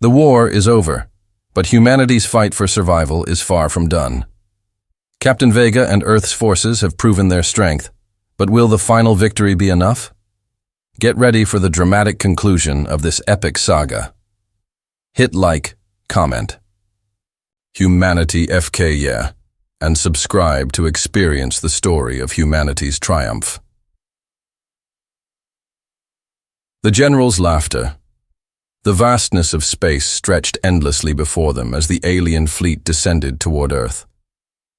The war is over, but humanity's fight for survival is far from done. Captain Vega and Earth's forces have proven their strength, but will the final victory be enough? Get ready for the dramatic conclusion of this epic saga. Hit like, comment. Humanity FK yeah, and subscribe to experience the story of humanity's triumph. The general's laughter. The vastness of space stretched endlessly before them as the alien fleet descended toward Earth.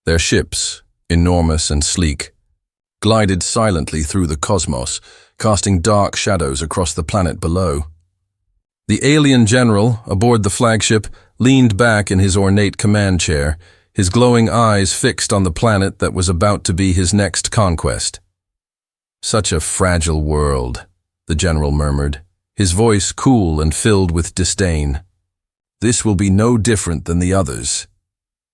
Their ships, enormous and sleek, glided silently through the cosmos, casting dark shadows across the planet below. The alien general, aboard the flagship, leaned back in his ornate command chair, his glowing eyes fixed on the planet that was about to be his next conquest. "Such a fragile world," the general murmured, his voice cool and filled with disdain. "This will be no different than the others."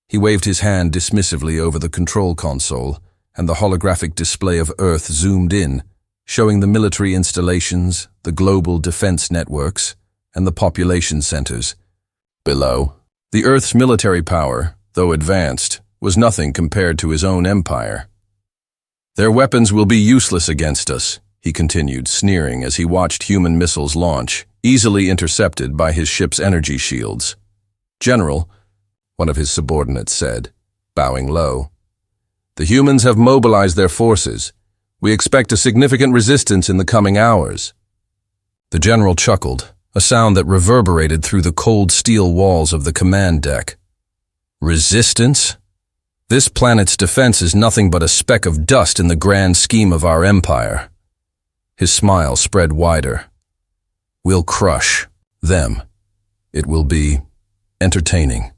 He waved his hand dismissively over the control console, and the holographic display of Earth zoomed in, showing the military installations, the global defense networks, and the population centers. Below, the Earth's military power, though advanced, was nothing compared to his own empire. "Their weapons will be useless against us," he continued, sneering as he watched human missiles launch, easily intercepted by his ship's energy shields. "General," one of his subordinates said, bowing low, "the humans have mobilized their forces. We expect a significant resistance in the coming hours." The general chuckled, a sound that reverberated through the cold steel walls of the command deck. "Resistance? This planet's defense is nothing but a speck of dust in the grand scheme of our empire." His smile spread wider. "We'll crush them. It will be entertaining."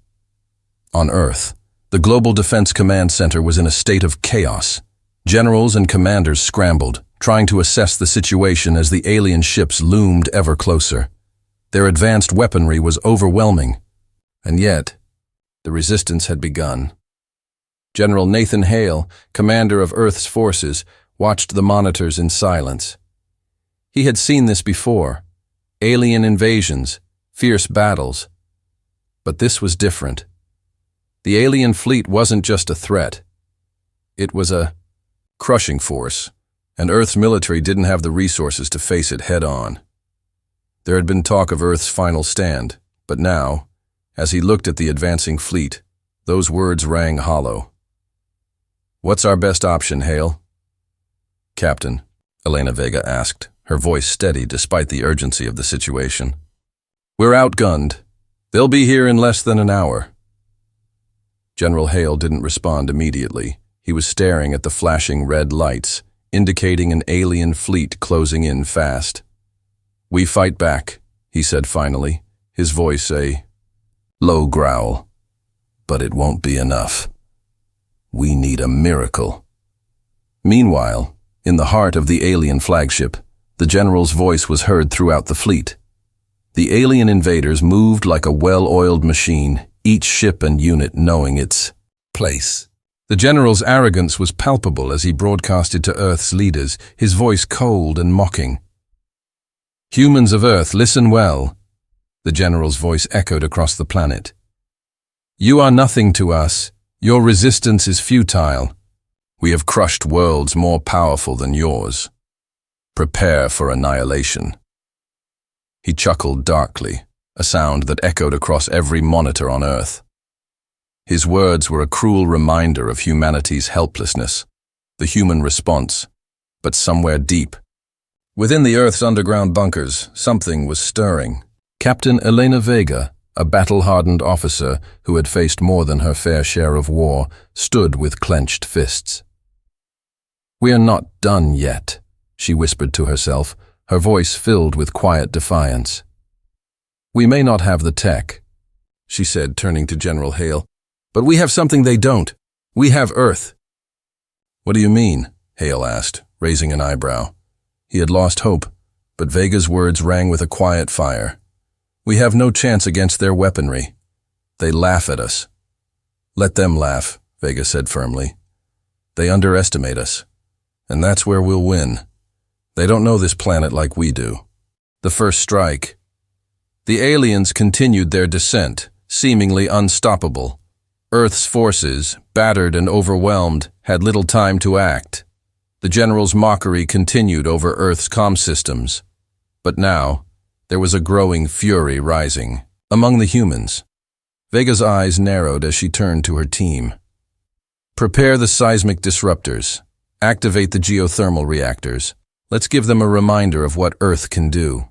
On Earth, the Global Defense Command Center was in a state of chaos. Generals and commanders scrambled, trying to assess the situation as the alien ships loomed ever closer. Their advanced weaponry was overwhelming, and yet, the resistance had begun. General Nathan Hale, commander of Earth's forces, watched the monitors in silence. He had seen this before: alien invasions, fierce battles. But this was different. The alien fleet wasn't just a threat. It was a crushing force, and Earth's military didn't have the resources to face it head-on. There had been talk of Earth's final stand, but now, as he looked at the advancing fleet, those words rang hollow. "What's our best option, Hale?" "Captain," Elena Vega asked, her voice steady despite the urgency of the situation. "We're outgunned. They'll be here in less than an hour." General Hale didn't respond immediately. He was staring at the flashing red lights, indicating an alien fleet closing in fast. "We fight back," he said finally, his voice a low growl. "But it won't be enough. We need a miracle." Meanwhile, in the heart of the alien flagship, the general's voice was heard throughout the fleet. The alien invaders moved like a well-oiled machine, each ship and unit knowing its place. The general's arrogance was palpable as he broadcasted to Earth's leaders, his voice cold and mocking. "Humans of Earth, listen well," the general's voice echoed across the planet. "You are nothing to us. Your resistance is futile. We have crushed worlds more powerful than yours. Prepare for annihilation." He chuckled darkly, a sound that echoed across every monitor on Earth. His words were a cruel reminder of humanity's helplessness, the human response, but somewhere deep. Within the Earth's underground bunkers, something was stirring. Captain Elena Vega, a battle-hardened officer who had faced more than her fair share of war, stood with clenched fists. "We are not done yet," she whispered to herself, her voice filled with quiet defiance. "We may not have the tech," she said, turning to General Hale, "but we have something they don't. We have Earth." "What do you mean?" Hale asked, raising an eyebrow. He had lost hope, but Vega's words rang with a quiet fire. "We have no chance against their weaponry. They laugh at us." "Let them laugh," Vega said firmly. "They underestimate us, and that's where we'll win. They don't know this planet like we do. The first strike." The aliens continued their descent, seemingly unstoppable. Earth's forces, battered and overwhelmed, had little time to act. The general's mockery continued over Earth's comm systems. But now, there was a growing fury rising among the humans. Vega's eyes narrowed as she turned to her team. Prepare the seismic disruptors. Activate the geothermal reactors. Let's give them a reminder of what Earth can do.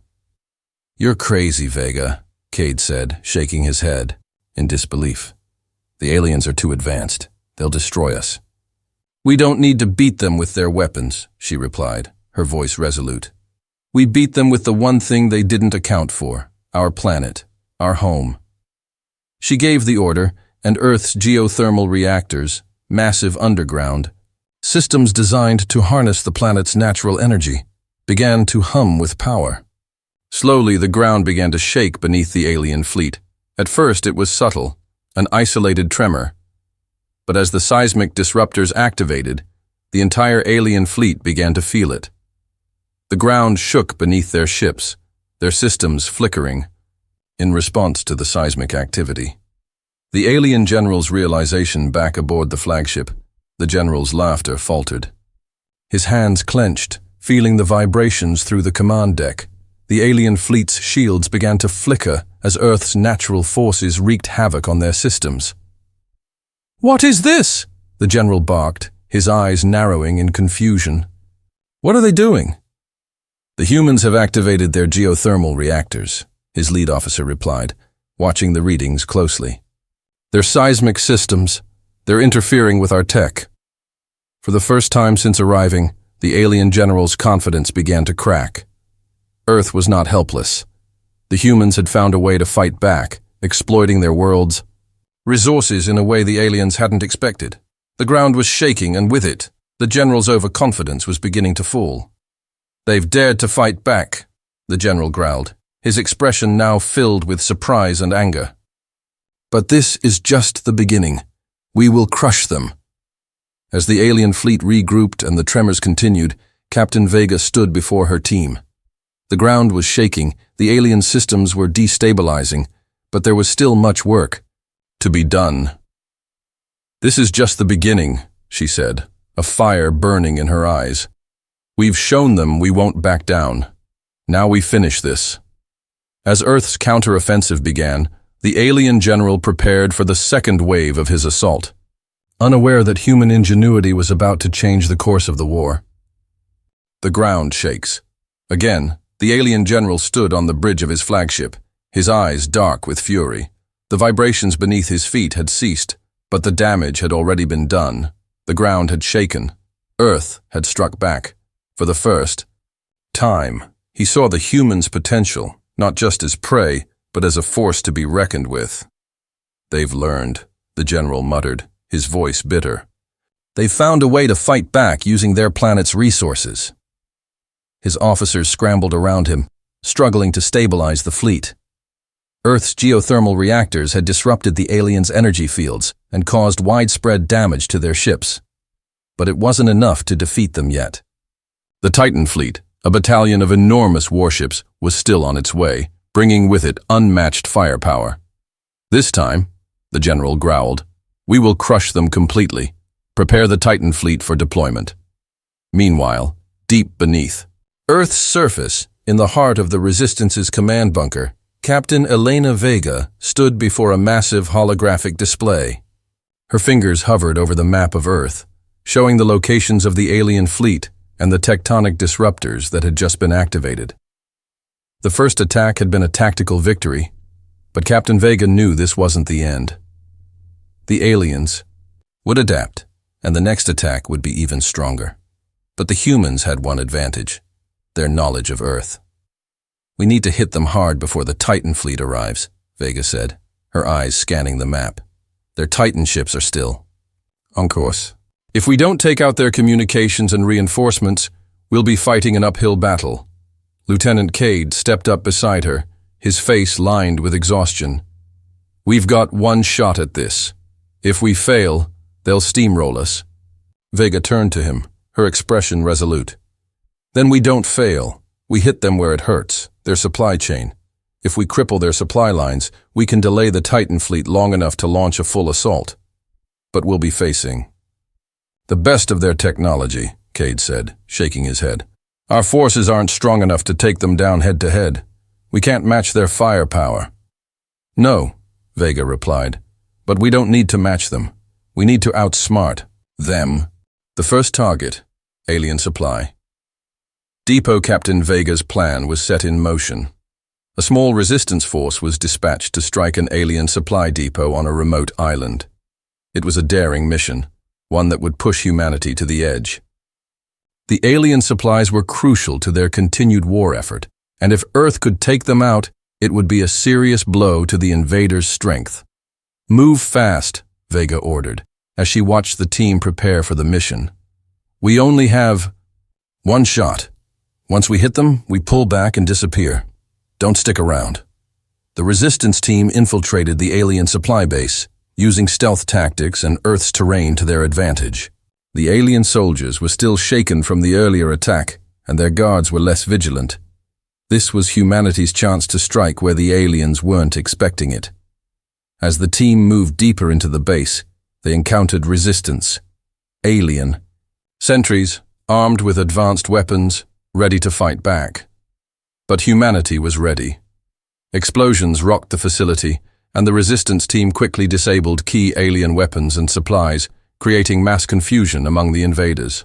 You're crazy, Vega, Cade said, shaking his head in disbelief. The aliens are too advanced. They'll destroy us. We don't need to beat them with their weapons, she replied, her voice resolute. We beat them with the one thing they didn't account for, our planet, our home. She gave the order, and Earth's geothermal reactors, massive underground, systems designed to harness the planet's natural energy, began to hum with power. Slowly, the ground began to shake beneath the alien fleet. At first, it was subtle, an isolated tremor. But as the seismic disruptors activated, the entire alien fleet began to feel it. The ground shook beneath their ships, their systems flickering, in response to the seismic activity. The alien general's realization back aboard the flagship, the general's laughter faltered. His hands clenched, feeling the vibrations through the command deck. The alien fleet's shields began to flicker as Earth's natural forces wreaked havoc on their systems. "What is this?" the general barked, his eyes narrowing in confusion. "What are they doing?" "The humans have activated their geothermal reactors," his lead officer replied, watching the readings closely. "They're seismic systems. They're interfering with our tech." For the first time since arriving, the alien general's confidence began to crack. Earth was not helpless. The humans had found a way to fight back, exploiting their world's resources in a way the aliens hadn't expected. The ground was shaking, and with it, the general's overconfidence was beginning to fall. "They've dared to fight back," the general growled, his expression now filled with surprise and anger. "But this is just the beginning. We will crush them." As the alien fleet regrouped and the tremors continued, Captain Vega stood before her team. The ground was shaking, the alien systems were destabilizing, but there was still much work to be done. "This is just the beginning," she said, a fire burning in her eyes. "We've shown them we won't back down. Now we finish this." As Earth's counteroffensive began, the alien general prepared for the second wave of his assault, unaware that human ingenuity was about to change the course of the war. The ground shakes. Again, the alien general stood on the bridge of his flagship, his eyes dark with fury. The vibrations beneath his feet had ceased, but the damage had already been done. The ground had shaken. Earth had struck back. For the first time, he saw the humans' potential, not just as prey, but as a force to be reckoned with. "They've learned," the general muttered, his voice bitter. "They've found a way to fight back using their planet's resources." His officers scrambled around him, struggling to stabilize the fleet. Earth's geothermal reactors had disrupted the aliens' energy fields and caused widespread damage to their ships. But it wasn't enough to defeat them yet. The Titan fleet, a battalion of enormous warships, was still on its way, bringing with it unmatched firepower. "This time," the general growled, "we will crush them completely. Prepare the Titan fleet for deployment." Meanwhile, deep beneath Earth's surface, in the heart of the Resistance's command bunker, Captain Elena Vega stood before a massive holographic display. Her fingers hovered over the map of Earth, showing the locations of the alien fleet and the tectonic disruptors that had just been activated. The first attack had been a tactical victory, but Captain Vega knew this wasn't the end. The aliens would adapt, and the next attack would be even stronger. But the humans had one advantage: their knowledge of Earth. "We need to hit them hard before the Titan fleet arrives," Vega said, her eyes scanning the map. "Their Titan ships are still on course. If we don't take out their communications and reinforcements, we'll be fighting an uphill battle." Lieutenant Cade stepped up beside her, his face lined with exhaustion. "We've got one shot at this. If we fail, they'll steamroll us." Vega turned to him, her expression resolute. "Then we don't fail. We hit them where it hurts, their supply chain. If we cripple their supply lines, we can delay the Titan fleet long enough to launch a full assault. But we'll be facing the best of their technology, Cade said, shaking his head. Our forces aren't strong enough to take them down head-to-head. We can't match their firepower. No, Vega replied, but we don't need to match them. We need to outsmart them. The first target, alien supply. Depot Captain Vega's plan was set in motion. A small resistance force was dispatched to strike an alien supply depot on a remote island. It was a daring mission, one that would push humanity to the edge. The alien supplies were crucial to their continued war effort, and if Earth could take them out, it would be a serious blow to the invaders' strength. Move fast, Vega ordered, as she watched the team prepare for the mission. We only have one shot. Once we hit them, we pull back and disappear. Don't stick around. The resistance team infiltrated the alien supply base, using stealth tactics and Earth's terrain to their advantage. The alien soldiers were still shaken from the earlier attack, and their guards were less vigilant. This was humanity's chance to strike where the aliens weren't expecting it. As the team moved deeper into the base, they encountered resistance. Alien. Sentries, armed with advanced weapons, ready to fight back. But humanity was ready. Explosions rocked the facility, and the resistance team quickly disabled key alien weapons and supplies, creating mass confusion among the invaders.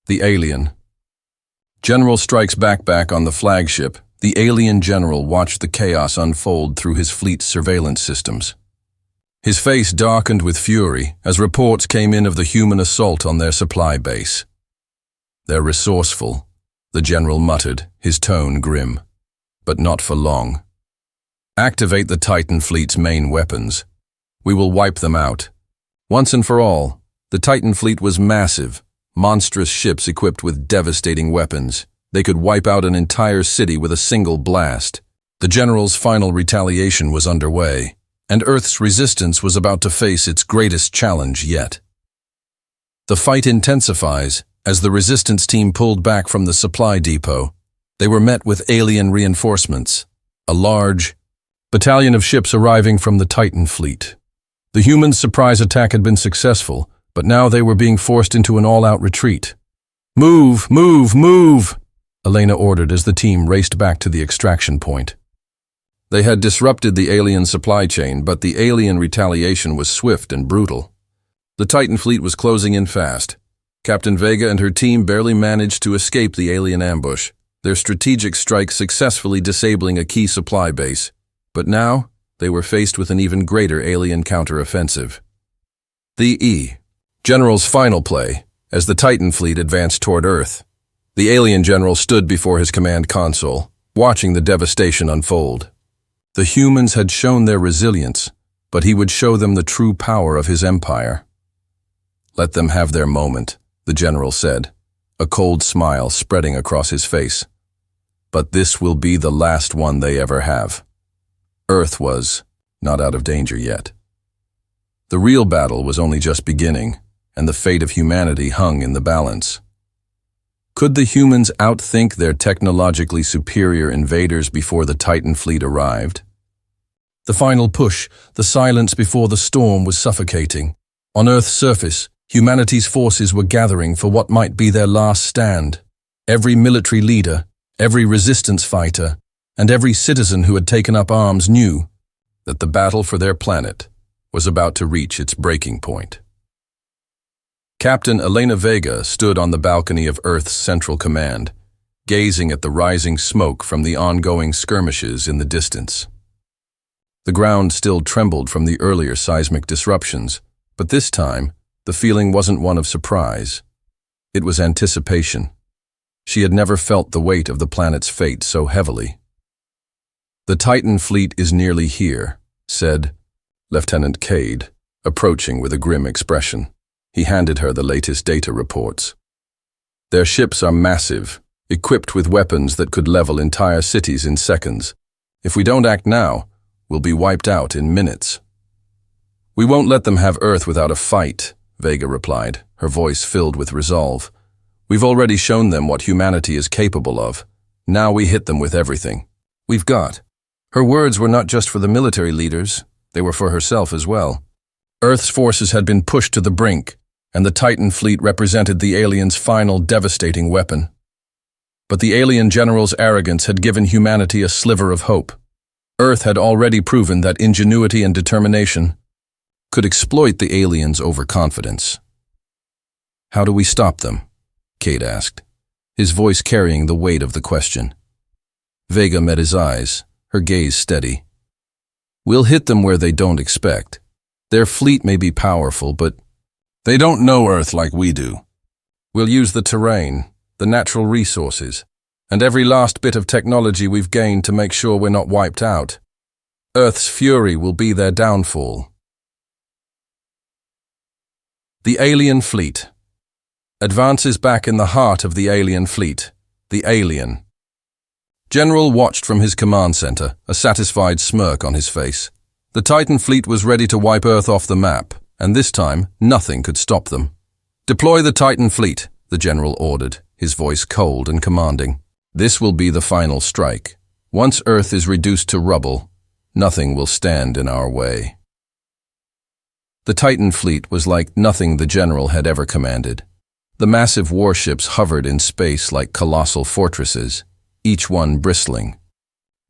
The alien. General strikes back on the flagship. The alien general watched the chaos unfold through his fleet's surveillance systems. His face darkened with fury as reports came in of the human assault on their supply base. They're resourceful, the general muttered, his tone grim. But not for long. Activate the Titan fleet's main weapons. We will wipe them out. Once and for all, the Titan fleet was massive, monstrous ships equipped with devastating weapons. They could wipe out an entire city with a single blast. The general's final retaliation was underway, and Earth's resistance was about to face its greatest challenge yet. The fight intensifies as the resistance team pulled back from the supply depot. They were met with alien reinforcements, a large battalion of ships arriving from the Titan fleet. The humans' surprise attack had been successful, but now they were being forced into an all-out retreat. Move, move, move, Elena ordered as the team raced back to the extraction point. They had disrupted the alien supply chain, but the alien retaliation was swift and brutal. The Titan fleet was closing in fast. Captain Vega and her team barely managed to escape the alien ambush, their strategic strike successfully disabling a key supply base. But now, they were faced with an even greater alien counteroffensive. The General's final play, as the Titan fleet advanced toward Earth. The alien general stood before his command console, watching the devastation unfold. The humans had shown their resilience, but he would show them the true power of his empire. Let them have their moment, the general said, a cold smile spreading across his face. But this will be the last one they ever have. Earth was not out of danger yet. The real battle was only just beginning, and the fate of humanity hung in the balance. Could the humans outthink their technologically superior invaders before the Titan fleet arrived? The final push, the silence before the storm, was suffocating. On Earth's surface, humanity's forces were gathering for what might be their last stand. Every military leader, every resistance fighter, and every citizen who had taken up arms knew that the battle for their planet was about to reach its breaking point. Captain Elena Vega stood on the balcony of Earth's Central Command, gazing at the rising smoke from the ongoing skirmishes in the distance. The ground still trembled from the earlier seismic disruptions, but this time, the feeling wasn't one of surprise. It was anticipation. She had never felt the weight of the planet's fate so heavily. "The Titan fleet is nearly here," said Lieutenant Cade, approaching with a grim expression. He handed her the latest data reports. "Their ships are massive, equipped with weapons that could level entire cities in seconds. If we don't act now, we'll be wiped out in minutes." "We won't let them have Earth without a fight," Vega replied, her voice filled with resolve. "We've already shown them what humanity is capable of. Now we hit them with everything. we've got." Her words were not just for the military leaders, they were for herself as well. Earth's forces had been pushed to the brink, and the Titan fleet represented the aliens' final devastating weapon. But the alien general's arrogance had given humanity a sliver of hope. Earth had already proven that ingenuity and determination could exploit the aliens' overconfidence. "How do we stop them?" Cade asked, his voice carrying the weight of the question. Vega met his eyes, her gaze steady. "We'll hit them where they don't expect. Their fleet may be powerful, but they don't know Earth like we do. We'll use the terrain, the natural resources, and every last bit of technology we've gained to make sure we're not wiped out. Earth's fury will be their downfall." The alien fleet. Advances back in the heart of the alien fleet, the alien. General watched from his command center, a satisfied smirk on his face. The Titan fleet was ready to wipe Earth off the map, and this time, nothing could stop them. "Deploy the Titan fleet," the general ordered, his voice cold and commanding. "This will be the final strike. Once Earth is reduced to rubble, nothing will stand in our way." The Titan fleet was like nothing the general had ever commanded. The massive warships hovered in space like colossal fortresses, each one bristling.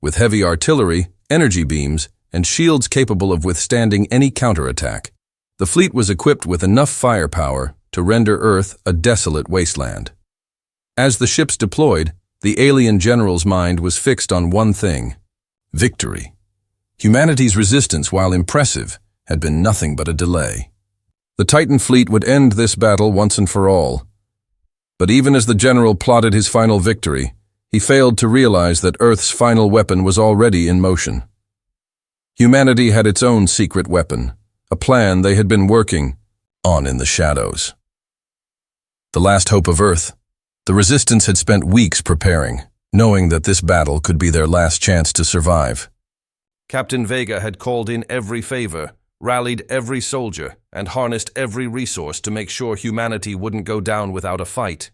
With heavy artillery, energy beams, and shields capable of withstanding any counterattack, the fleet was equipped with enough firepower to render Earth a desolate wasteland. As the ships deployed, the alien general's mind was fixed on one thing: victory. Humanity's resistance, while impressive, had been nothing but a delay. The Titan fleet would end this battle once and for all. But even as the general plotted his final victory, he failed to realize that Earth's final weapon was already in motion. Humanity had its own secret weapon, a plan they had been working on in the shadows. The last hope of Earth. The Resistance had spent weeks preparing, knowing that this battle could be their last chance to survive. Captain Vega had called in every favor, rallied every soldier, and harnessed every resource to make sure humanity wouldn't go down without a fight.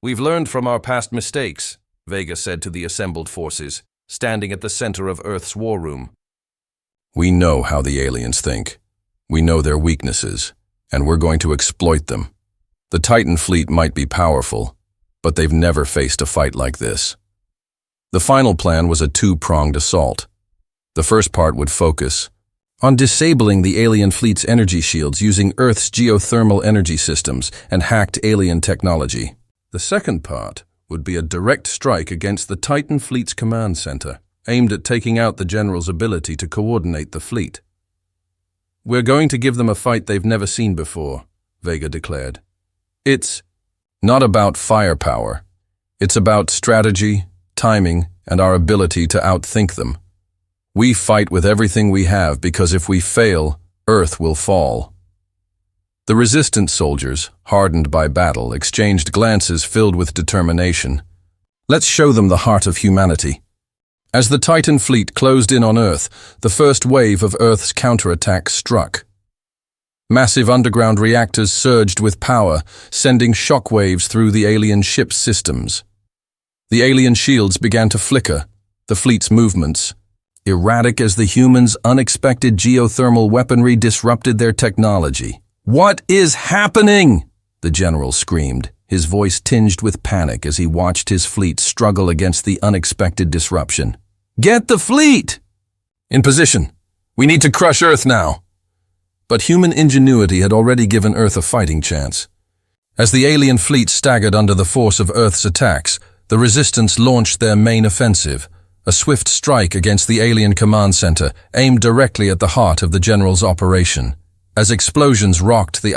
"We've learned from our past mistakes," Vega said to the assembled forces, standing at the center of Earth's war room. "We know how the aliens think. We know their weaknesses, and we're going to exploit them. The Titan fleet might be powerful, but they've never faced a fight like this." The final plan was a two-pronged assault. The first part would focus on disabling the alien fleet's energy shields using Earth's geothermal energy systems and hacked alien technology. The second part would be a direct strike against the Titan fleet's command center, aimed at taking out the general's ability to coordinate the fleet. "We're going to give them a fight they've never seen before," Vega declared. "It's not about firepower. It's about strategy, timing, and our ability to outthink them. We fight with everything we have because if we fail, Earth will fall." The resistant soldiers, hardened by battle, exchanged glances filled with determination. "Let's show them the heart of humanity." As the Titan fleet closed in on Earth, the first wave of Earth's counterattack struck. Massive underground reactors surged with power, sending shockwaves through the alien ship's systems. The alien shields began to flicker, the fleet's movements erratic as the humans' unexpected geothermal weaponry disrupted their technology. "What is happening?" the general screamed, his voice tinged with panic as he watched his fleet struggle against the unexpected disruption. "Get the fleet!" "In position. We need to crush Earth now." But human ingenuity had already given Earth a fighting chance. As the alien fleet staggered under the force of Earth's attacks, the Resistance launched their main offensive, a swift strike against the alien command center, aimed directly at the heart of the general's operation. As explosions rocked the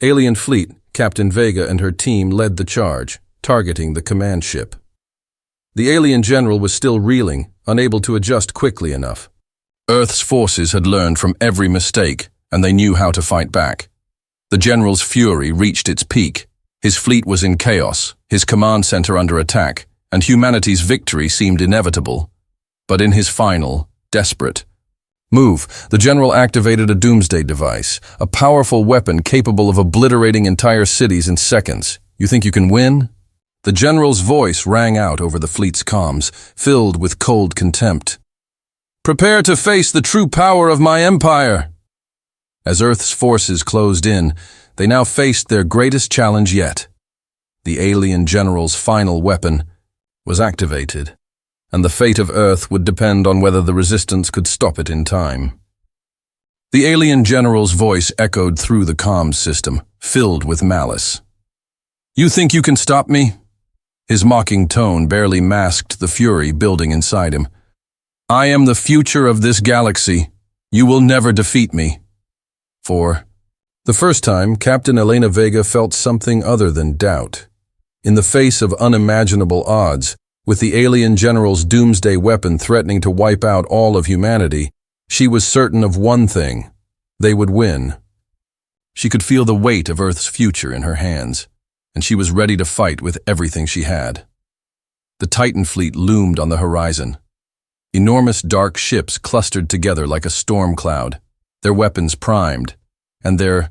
alien fleet, Captain Vega and her team led the charge, targeting the command ship. The alien general was still reeling, unable to adjust quickly enough. Earth's forces had learned from every mistake, and they knew how to fight back. The general's fury reached its peak. His fleet was in chaos, his command center under attack, and humanity's victory seemed inevitable. But in his final, desperate move, the general activated a doomsday device, a powerful weapon capable of obliterating entire cities in seconds. "You think you can win?" The general's voice rang out over the fleet's comms, filled with cold contempt. "Prepare to face the true power of my empire!" As Earth's forces closed in, they now faced their greatest challenge yet. The alien general's final weapon was activated, and the fate of Earth would depend on whether the resistance could stop it in time. The alien general's voice echoed through the comms system, filled with malice. "You think you can stop me?" His mocking tone barely masked the fury building inside him. "I am the future of this galaxy. You will never defeat me." For the first time, Captain Elena Vega felt something other than doubt. In the face of unimaginable odds, with the alien general's doomsday weapon threatening to wipe out all of humanity, she was certain of one thing: they would win. She could feel the weight of Earth's future in her hands, and she was ready to fight with everything she had. The Titan fleet loomed on the horizon. Enormous dark ships clustered together like a storm cloud, their weapons primed, and their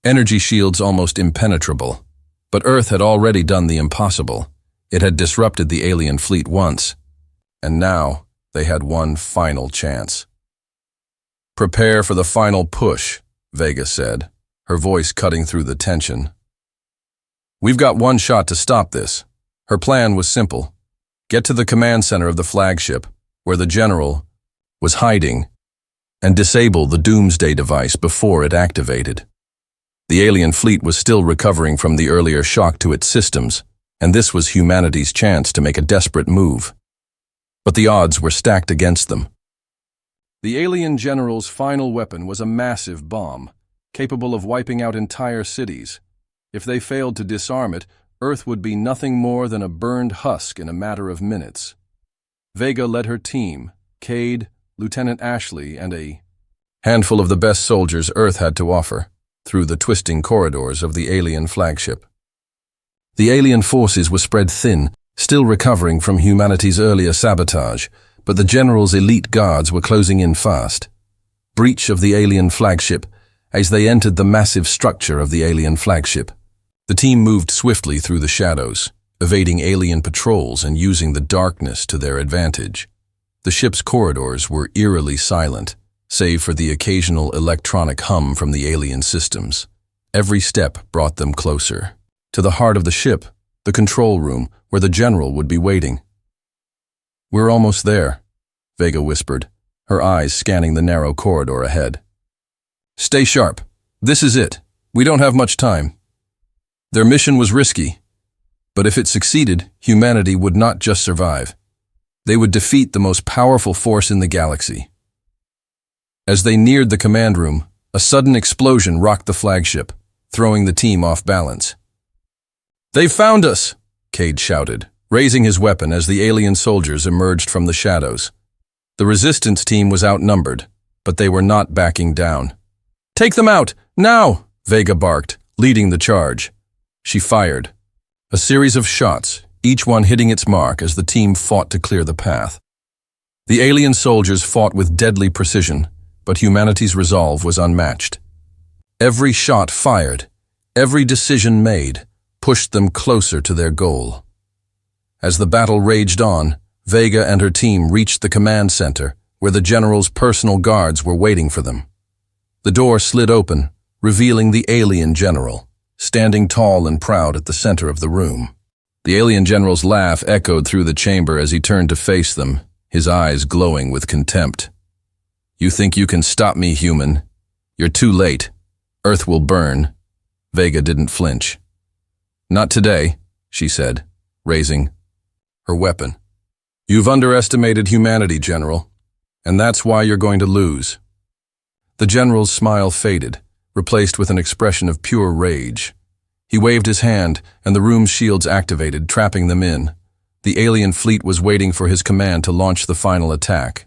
energy shields almost impenetrable. But Earth had already done the impossible. It had disrupted the alien fleet once, and now they had one final chance. "Prepare for the final push," Vega said, her voice cutting through the tension. "We've got one shot to stop this." Her plan was simple. Get to the command center of the flagship, where the general was hiding, and disable the doomsday device before it activated. The alien fleet was still recovering from the earlier shock to its systems, and this was humanity's chance to make a desperate move. But the odds were stacked against them. The alien general's final weapon was a massive bomb, capable of wiping out entire cities. If they failed to disarm it, Earth would be nothing more than a burned husk in a matter of minutes. Vega led her team, Cade, Lieutenant Ashley, and a handful of the best soldiers Earth had to offer, through the twisting corridors of the alien flagship. The alien forces were spread thin, still recovering from humanity's earlier sabotage, but the general's elite guards were closing in fast. Breach of the alien flagship. As they entered the massive structure of the alien flagship, the team moved swiftly through the shadows, evading alien patrols and using the darkness to their advantage. The ship's corridors were eerily silent, save for the occasional electronic hum from the alien systems. Every step brought them closer to the heart of the ship, the control room, where the general would be waiting. "We're almost there," Vega whispered, her eyes scanning the narrow corridor ahead. "Stay sharp. This is it. We don't have much time." Their mission was risky, but if it succeeded, humanity would not just survive. They would defeat the most powerful force in the galaxy. As they neared the command room, a sudden explosion rocked the flagship, throwing the team off balance. "They found us!" Cade shouted, raising his weapon as the alien soldiers emerged from the shadows. The resistance team was outnumbered, but they were not backing down. "Take them out, now!" Vega barked, leading the charge. She fired. A series of shots, each one hitting its mark as the team fought to clear the path. The alien soldiers fought with deadly precision, but humanity's resolve was unmatched. Every shot fired, every decision made, pushed them closer to their goal. As the battle raged on, Vega and her team reached the command center, where the general's personal guards were waiting for them. The door slid open, revealing the alien general, standing tall and proud at the center of the room. The alien general's laugh echoed through the chamber as he turned to face them, his eyes glowing with contempt. "You think you can stop me, human? You're too late. Earth will burn." Vega didn't flinch. "Not today," she said, raising her weapon. "You've underestimated humanity, General, and that's why you're going to lose." The general's smile faded, replaced with an expression of pure rage. He waved his hand, and the room's shields activated, trapping them in. The alien fleet was waiting for his command to launch the final attack.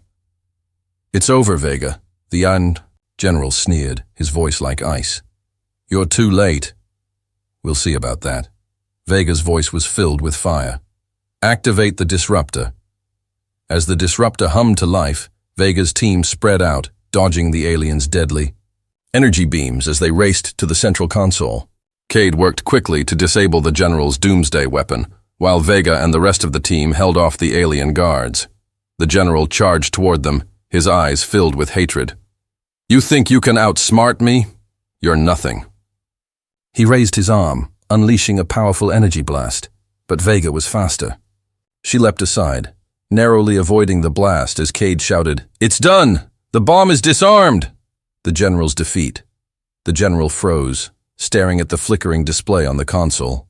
"It's over, Vega," the general sneered, his voice like ice. "You're too late." "We'll see about that." Vega's voice was filled with fire. "Activate the disruptor." As the disruptor hummed to life, Vega's team spread out, dodging the aliens' deadly energy beams as they raced to the central console. Cade worked quickly to disable the general's doomsday weapon, while Vega and the rest of the team held off the alien guards. The general charged toward them, his eyes filled with hatred. "You think you can outsmart me? You're nothing." He raised his arm, unleashing a powerful energy blast, but Vega was faster. She leapt aside, narrowly avoiding the blast as Cade shouted, "It's done! The bomb is disarmed!" The general's defeat. The general froze, staring at the flickering display on the console.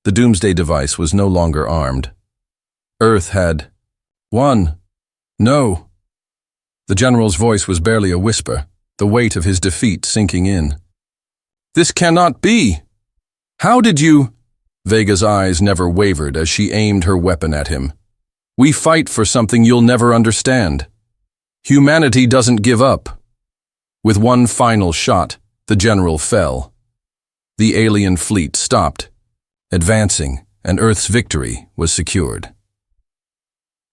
The doomsday device was no longer armed. Earth had won. No. The general's voice was barely a whisper, the weight of his defeat sinking in. "This cannot be! How did you—" Vega's eyes never wavered as she aimed her weapon at him. "We fight for something you'll never understand. Humanity doesn't give up." With one final shot, the general fell. The alien fleet stopped, advancing, and Earth's victory was secured.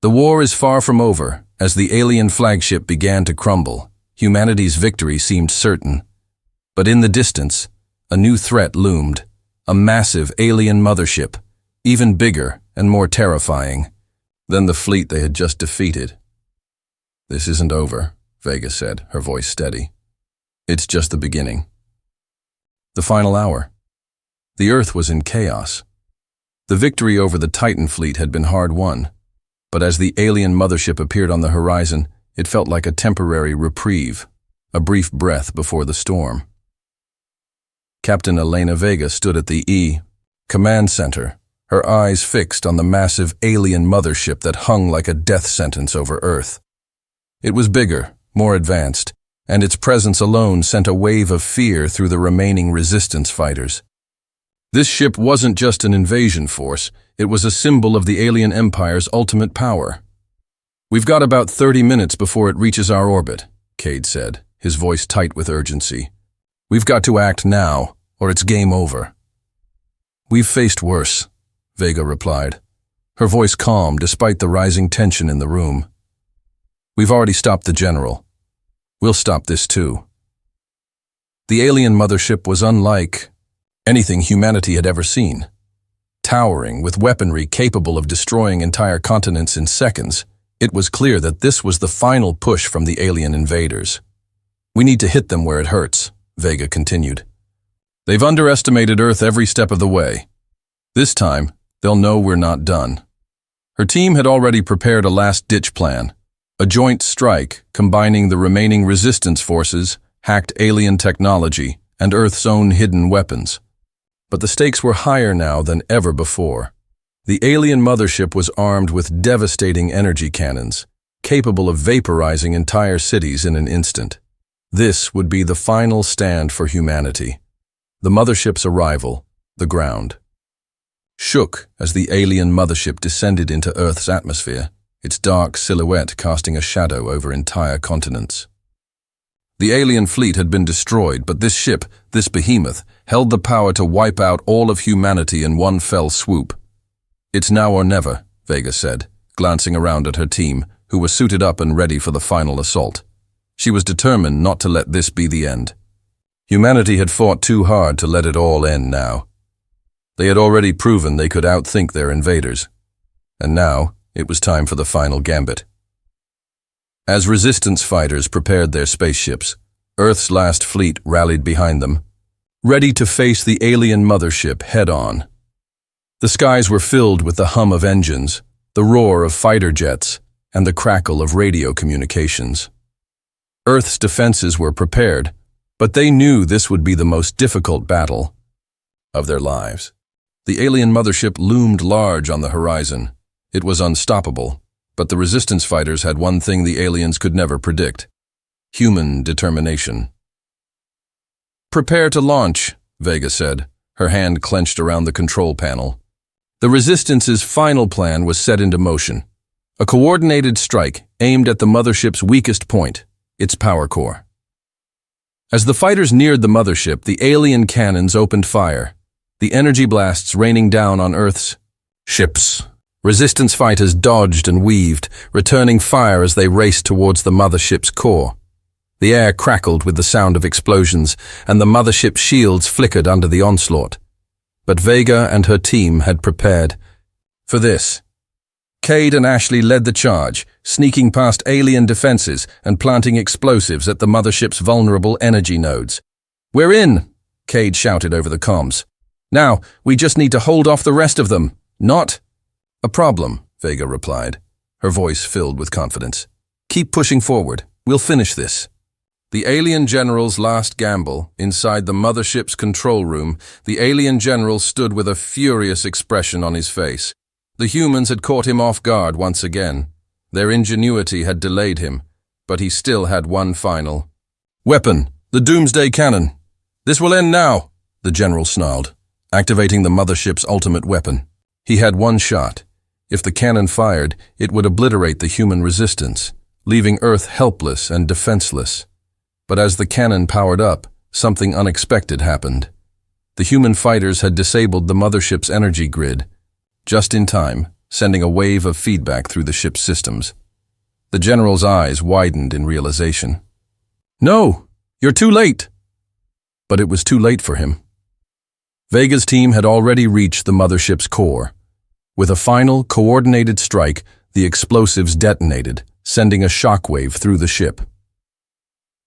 The war is far from over. As the alien flagship began to crumble, humanity's victory seemed certain. But in the distance, a new threat loomed, a massive alien mothership, even bigger and more terrifying than the fleet they had just defeated. "This isn't over," Vega said, her voice steady. "It's just the beginning." The final hour. The Earth was in chaos. The victory over the Titan fleet had been hard won, but as the alien mothership appeared on the horizon, it felt like a temporary reprieve, a brief breath before the storm. Captain Elena Vega stood at the command center, her eyes fixed on the massive alien mothership that hung like a death sentence over Earth. It was bigger, more advanced, and its presence alone sent a wave of fear through the remaining resistance fighters. This ship wasn't just an invasion force, it was a symbol of the alien empire's ultimate power. "We've got about 30 minutes before it reaches our orbit," Cade said, his voice tight with urgency. "We've got to act now, or it's game over." "We've faced worse," Vega replied, her voice calm despite the rising tension in the room. "We've already stopped the general. We'll stop this too." The alien mothership was unlike anything humanity had ever seen. Towering, with weaponry capable of destroying entire continents in seconds, it was clear that this was the final push from the alien invaders. "We need to hit them where it hurts," Vega continued. "They've underestimated Earth every step of the way. This time, they'll know we're not done." Her team had already prepared a last-ditch plan, a joint strike combining the remaining resistance forces, hacked alien technology, and Earth's own hidden weapons. But the stakes were higher now than ever before. The alien mothership was armed with devastating energy cannons, capable of vaporizing entire cities in an instant. This would be the final stand for humanity. The mothership's arrival, the ground, shook as the alien mothership descended into Earth's atmosphere, its dark silhouette casting a shadow over entire continents. The alien fleet had been destroyed, but this ship, this behemoth, held the power to wipe out all of humanity in one fell swoop. "It's now or never," Vega said, glancing around at her team, who were suited up and ready for the final assault. She was determined not to let this be the end. Humanity had fought too hard to let it all end now. They had already proven they could outthink their invaders. And now, it was time for the final gambit. As resistance fighters prepared their spaceships, Earth's last fleet rallied behind them, ready to face the alien mothership head-on. The skies were filled with the hum of engines, the roar of fighter jets, and the crackle of radio communications. Earth's defenses were prepared, but they knew this would be the most difficult battle of their lives. The alien mothership loomed large on the horizon. It was unstoppable, but the resistance fighters had one thing the aliens could never predict: human determination. "Prepare to launch," Vega said, her hand clenched around the control panel. The Resistance's final plan was set into motion. A coordinated strike aimed at the mothership's weakest point, its power core. As the fighters neared the mothership, the alien cannons opened fire, the energy blasts raining down on Earth's ships. Resistance fighters dodged and weaved, returning fire as they raced towards the mothership's core. The air crackled with the sound of explosions, and the mothership's shields flickered under the onslaught. But Vega and her team had prepared. for this. Cade and Ashley led the charge, sneaking past alien defenses and planting explosives at the mothership's vulnerable energy nodes. "We're in!" Cade shouted over the comms. "Now, we just need to hold off the rest of them. Not a problem," Vega replied, her voice filled with confidence. "Keep pushing forward. We'll finish this." The alien general's last gamble. Inside the mothership's control room, the alien general stood with a furious expression on his face. The humans had caught him off guard once again. Their ingenuity had delayed him, but he still had one final weapon, the Doomsday Cannon. "This will end now," the general snarled, activating the mothership's ultimate weapon. He had one shot. If the cannon fired, it would obliterate the human resistance, leaving Earth helpless and defenseless. But as the cannon powered up, something unexpected happened. The human fighters had disabled the mothership's energy grid, just in time, sending a wave of feedback through the ship's systems. The general's eyes widened in realization. "No, you're too late!" But it was too late for him. Vega's team had already reached the mothership's core. With a final, coordinated strike, the explosives detonated, sending a shockwave through the ship.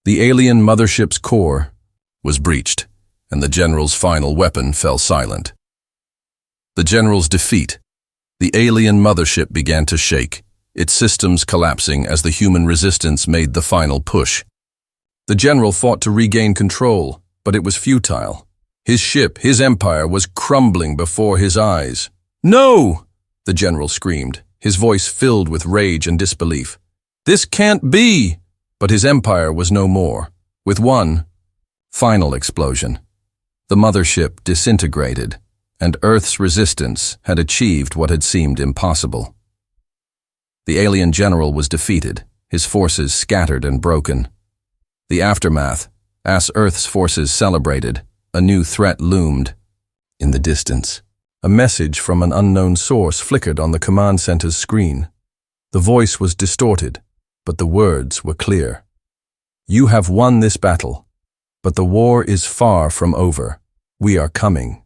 The alien mothership's core was breached, and the general's final weapon fell silent. The general's defeat. The alien mothership began to shake, its systems collapsing as the human resistance made the final push. The general fought to regain control, but it was futile. His ship, his empire, was crumbling before his eyes. "No!" the general screamed, his voice filled with rage and disbelief. "This can't be!" But his empire was no more. With one final explosion, the mothership disintegrated, and Earth's resistance had achieved what had seemed impossible. The alien general was defeated, his forces scattered and broken. The aftermath, as Earth's forces celebrated, a new threat loomed. In the distance, a message from an unknown source flickered on the command center's screen. The voice was distorted, but the words were clear. "You have won this battle, but the war is far from over. We are coming."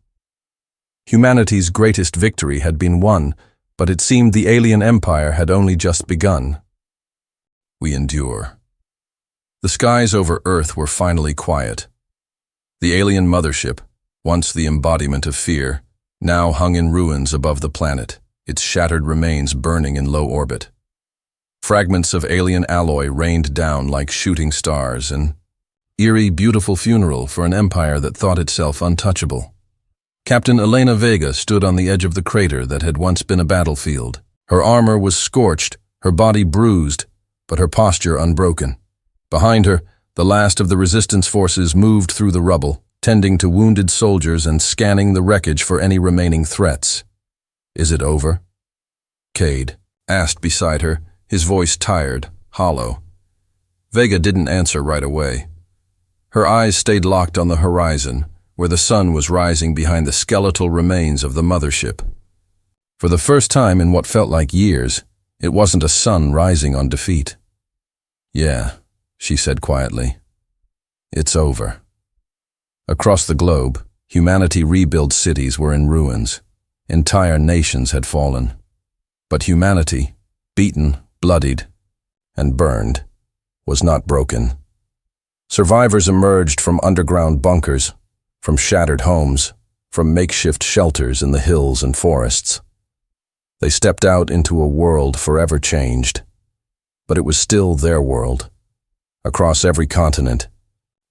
Humanity's greatest victory had been won, but it seemed the alien empire had only just begun. We endure. The skies over Earth were finally quiet. The alien mothership, once the embodiment of fear, now hung in ruins above the planet, its shattered remains burning in low orbit. Fragments of alien alloy rained down like shooting stars, an eerie, beautiful funeral for an empire that thought itself untouchable. Captain Elena Vega stood on the edge of the crater that had once been a battlefield. Her armor was scorched, her body bruised, but her posture unbroken. Behind her, the last of the resistance forces moved through the rubble, tending to wounded soldiers and scanning the wreckage for any remaining threats. "Is it over?" Cade asked beside her, his voice tired, hollow. Vega didn't answer right away. Her eyes stayed locked on the horizon, where the sun was rising behind the skeletal remains of the mothership. For the first time in what felt like years, it wasn't a sun rising on defeat. "Yeah," she said quietly. "It's over." Across the globe, humanity rebuilt cities were in ruins. Entire nations had fallen. But humanity, beaten, bloodied, and burned, was not broken. Survivors emerged from underground bunkers, from shattered homes, from makeshift shelters in the hills and forests. They stepped out into a world forever changed, but it was still their world. Across every continent,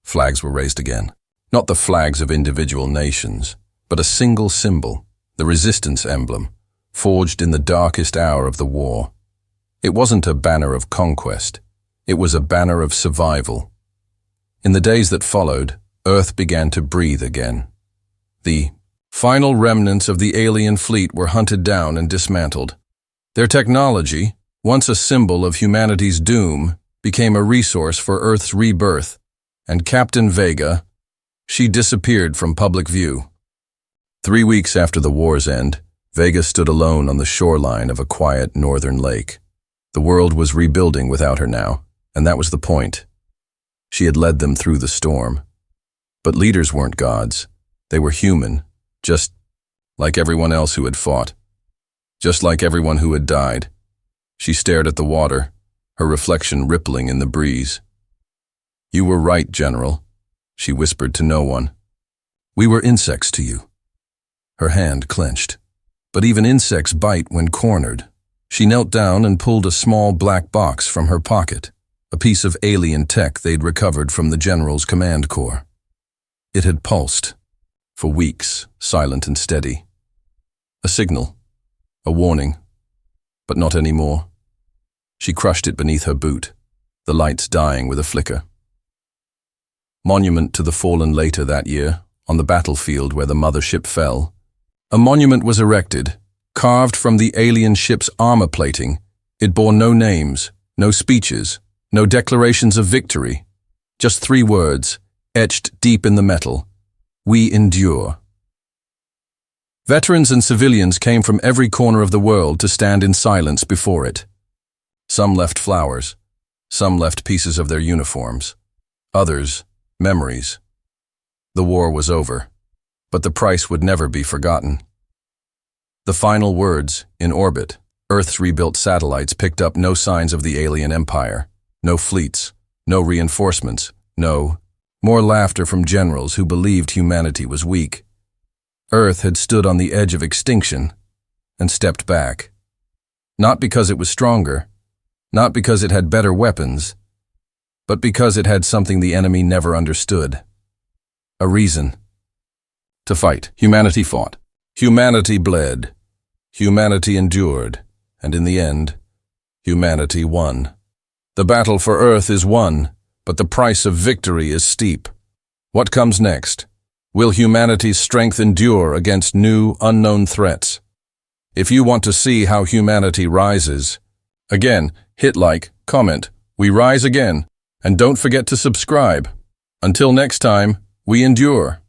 flags were raised again. Not the flags of individual nations, but a single symbol, the resistance emblem, forged in the darkest hour of the war. It wasn't a banner of conquest, it was a banner of survival. In the days that followed, Earth began to breathe again. The final remnants of the alien fleet were hunted down and dismantled. Their technology, once a symbol of humanity's doom, became a resource for Earth's rebirth, and Captain Vega, she disappeared from public view. 3 weeks after the war's end, Vega stood alone on the shoreline of a quiet northern lake. The world was rebuilding without her now, and that was the point. She had led them through the storm. But leaders weren't gods. They were human, just like everyone else who had fought. just like everyone who had died. She stared at the water, her reflection rippling in the breeze. "You were right, General," she whispered to no one. "We were insects to you." Her hand clenched. But even insects bite when cornered. She knelt down and pulled a small black box from her pocket, a piece of alien tech they'd recovered from the General's command corps. It had pulsed, for weeks, silent and steady. A signal, a warning, but not anymore. She crushed it beneath her boot, the lights dying with a flicker. Monument to the fallen later that year, on the battlefield where the Mothership fell. A monument was erected, carved from the alien ship's armor plating. It bore no names, no speeches, no declarations of victory. Just 3 words, etched deep in the metal: "We endure." Veterans and civilians came from every corner of the world to stand in silence before it. Some left flowers, some left pieces of their uniforms, others, memories. The war was over, but the price would never be forgotten. The final words, in orbit, Earth's rebuilt satellites picked up no signs of the alien empire, no fleets, no reinforcements, more laughter from generals who believed humanity was weak. Earth had stood on the edge of extinction and stepped back. Not because it was stronger, not because it had better weapons, but because it had something the enemy never understood. A reason to fight. Humanity fought. Humanity bled. Humanity endured. And in the end, humanity won. The battle for Earth is won, but the price of victory is steep. What comes next? Will humanity's strength endure against new, unknown threats? If you want to see how humanity rises, again, hit like, comment, we rise again, and don't forget to subscribe. Until next time, we endure.